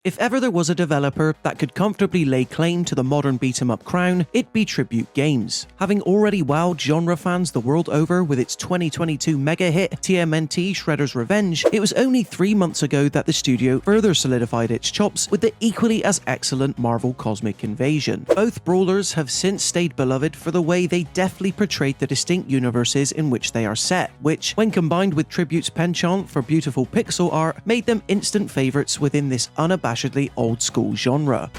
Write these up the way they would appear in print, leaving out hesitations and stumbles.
If ever there was a developer that could comfortably lay claim to the modern beat-em-up crown, it'd be Tribute Games. Having already wowed genre fans the world over with its 2022 mega hit TMNT Shredder's Revenge, it was only 3 months ago that the studio further solidified its chops with the equally as excellent Marvel Cosmic Invasion. Both brawlers have since stayed beloved for the way they deftly portrayed the distinct universes in which they are set, which, when combined with Tribute's penchant for beautiful pixel art, made them instant favourites within this unabashedly old-school genre.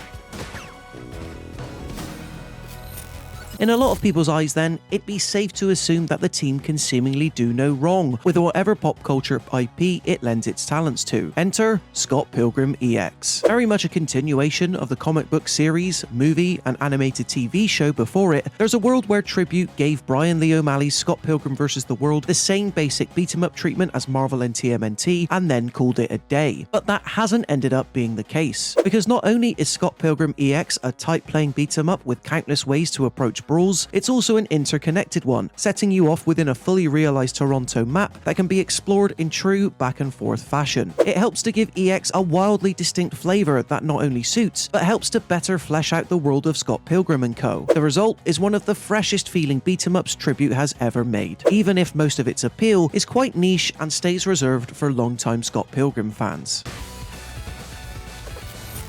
In a lot of people's eyes then, it'd be safe to assume that the team can seemingly do no wrong with whatever pop culture IP it lends its talents to. Enter Scott Pilgrim EX. Very much a continuation of the comic book series, movie, and animated TV show before it, there's a world where Tribute gave Brian Lee O'Malley's Scott Pilgrim vs. the World the same basic beat-em-up treatment as Marvel and TMNT, and then called it a day. But that hasn't ended up being the case, because not only is Scott Pilgrim EX a tight-playing beat-em-up with countless ways to approach brawls, it's also an interconnected one, setting you off within a fully realized Toronto map that can be explored in true back and forth fashion. It helps to give EX a wildly distinct flavor that not only suits, but helps to better flesh out the world of Scott Pilgrim & Co. The result is one of the freshest feeling beat-em-ups Tribute has ever made, even if most of its appeal is quite niche and stays reserved for longtime Scott Pilgrim fans.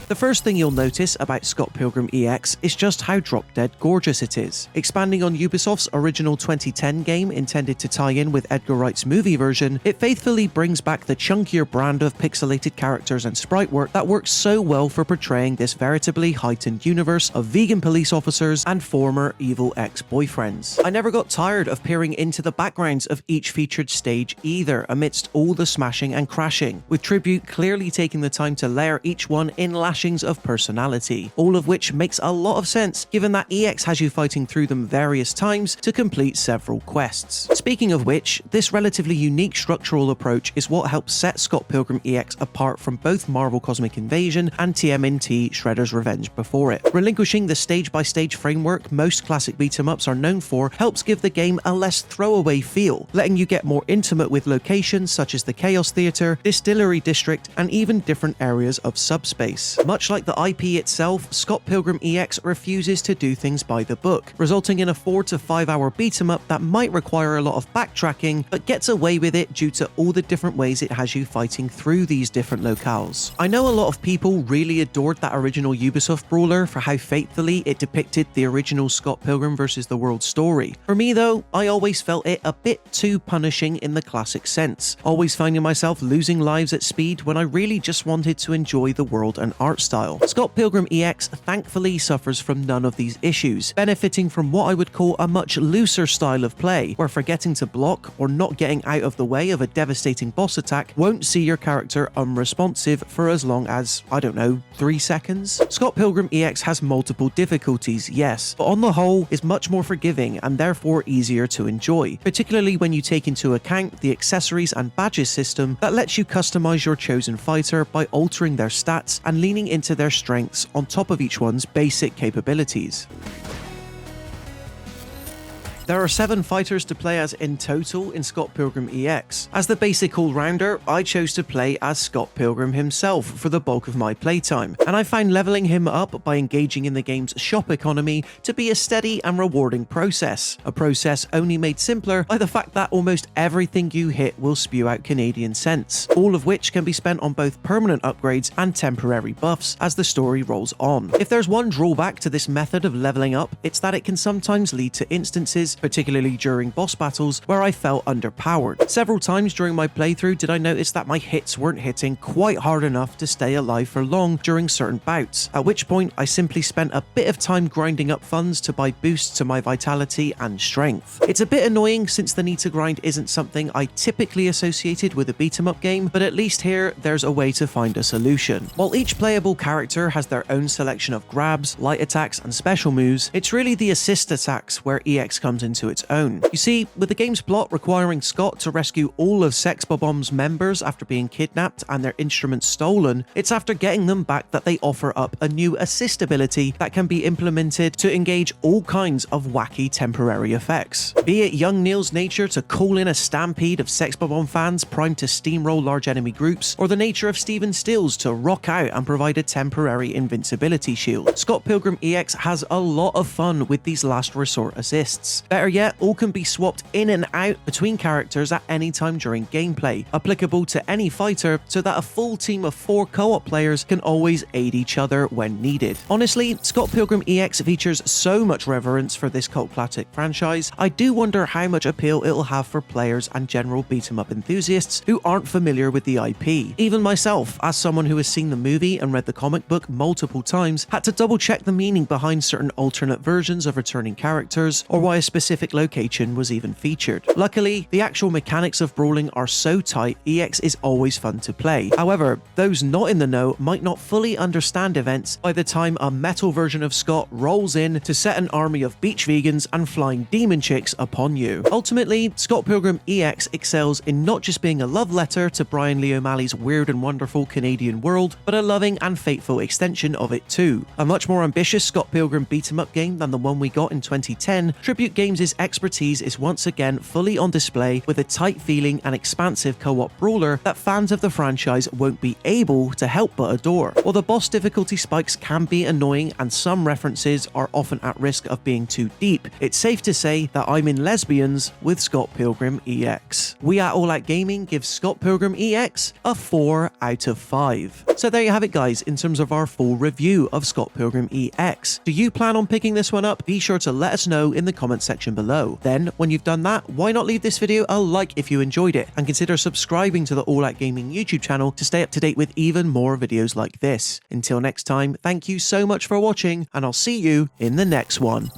The first thing you'll notice about Scott Pilgrim EX is just how drop-dead gorgeous it is. Expanding on Ubisoft's original 2010 game intended to tie in with Edgar Wright's movie version, it faithfully brings back the chunkier brand of pixelated characters and sprite work that works so well for portraying this veritably heightened universe of vegan police officers and former evil ex-boyfriends. I never got tired of peering into the backgrounds of each featured stage either, amidst all the smashing and crashing, with Tribute clearly taking the time to layer each one in lashings of personality, all of which makes a lot of sense given that EX has you fighting through them various times to complete several quests. Speaking of which, this relatively unique structural approach is what helps set Scott Pilgrim EX apart from both Marvel Cosmic Invasion and TMNT Shredder's Revenge before it. Relinquishing the stage-by-stage framework most classic beat-em-ups are known for helps give the game a less throwaway feel, letting you get more intimate with locations such as the Chaos Theatre, Distillery District, and even different areas of subspace. Much like the IP itself, Scott Pilgrim EX refuses to do things by the book, resulting in a 4 to 5 hour beat-em-up that might require a lot of backtracking, but gets away with it due to all the different ways it has you fighting through these different locales. I know a lot of people really adored that original Ubisoft brawler for how faithfully it depicted the original Scott Pilgrim vs. the World story. For me though, I always felt it a bit too punishing in the classic sense, always finding myself losing lives at speed when I really just wanted to enjoy the world and art style. Scott Pilgrim EX thankfully suffers from none of these issues, benefiting from what I would call a much looser style of play, where forgetting to block or not getting out of the way of a devastating boss attack won't see your character unresponsive for as long as, I don't know, 3 seconds? Scott Pilgrim EX has multiple difficulties, yes, but on the whole is much more forgiving and therefore easier to enjoy, particularly when you take into account the accessories and badges system that lets you customize your chosen fighter by altering their stats and leaning into their strengths on top of each one's basic capabilities. There are 7 fighters to play as in total in Scott Pilgrim EX. As the basic all-rounder, I chose to play as Scott Pilgrim himself for the bulk of my playtime, and I found leveling him up by engaging in the game's shop economy to be a steady and rewarding process. A process only made simpler by the fact that almost everything you hit will spew out Canadian cents, all of which can be spent on both permanent upgrades and temporary buffs as the story rolls on. If there's one drawback to this method of leveling up, it's that it can sometimes lead to instances, particularly during boss battles, where I felt underpowered. Several times during my playthrough did I notice that my hits weren't hitting quite hard enough to stay alive for long during certain bouts, at which point I simply spent a bit of time grinding up funds to buy boosts to my vitality and strength. It's a bit annoying since the need to grind isn't something I typically associated with a beat-em-up game, but at least here there's a way to find a solution. While each playable character has their own selection of grabs, light attacks, and special moves, it's really the assist attacks where EX comes comes into its own. You see, with the game's plot requiring Scott to rescue all of Sex Bob-omb's members after being kidnapped and their instruments stolen, it's after getting them back that they offer up a new assist ability that can be implemented to engage all kinds of wacky temporary effects. Be it young Neil's nature to call in a stampede of Sex Bob-omb fans primed to steamroll large enemy groups, or the nature of Steven Stills to rock out and provide a temporary invincibility shield. Scott Pilgrim EX has a lot of fun with these last resort assists. Better yet, all can be swapped in and out between characters at any time during gameplay, applicable to any fighter so that a full team of 4 co-op players can always aid each other when needed. Honestly, Scott Pilgrim EX features so much reverence for this cult classic franchise, I do wonder how much appeal it'll have for players and general beat-em-up enthusiasts who aren't familiar with the IP. Even myself, as someone who has seen the movie and read the comic book multiple times, had to double check the meaning behind certain alternate versions of returning characters, or why a specific location was even featured. Luckily, the actual mechanics of brawling are so tight, EX is always fun to play. However, those not in the know might not fully understand events by the time a metal version of Scott rolls in to set an army of beach vegans and flying demon chicks upon you. Ultimately, Scott Pilgrim EX excels in not just being a love letter to Brian Lee O'Malley's weird and wonderful Canadian world, but a loving and faithful extension of it too. A much more ambitious Scott Pilgrim beat-em-up game than the one we got in 2010, Tribute Games' expertise is once again fully on display with a tight feeling and expansive co-op brawler that fans of the franchise won't be able to help but adore. While the boss difficulty spikes can be annoying and some references are often at risk of being too deep, it's safe to say that I'm in lesbians with Scott Pilgrim EX. We at All Out Gaming give Scott Pilgrim EX a 4 out of 5. So there you have it guys, in terms of our full review of Scott Pilgrim EX. Do you plan on picking this one up? Be sure to let us know in the comment section below. Then, when you've done that, why not leave this video a like if you enjoyed it, and consider subscribing to the All Out Gaming YouTube channel to stay up to date with even more videos like this. Until next time, thank you so much for watching, and I'll see you in the next one.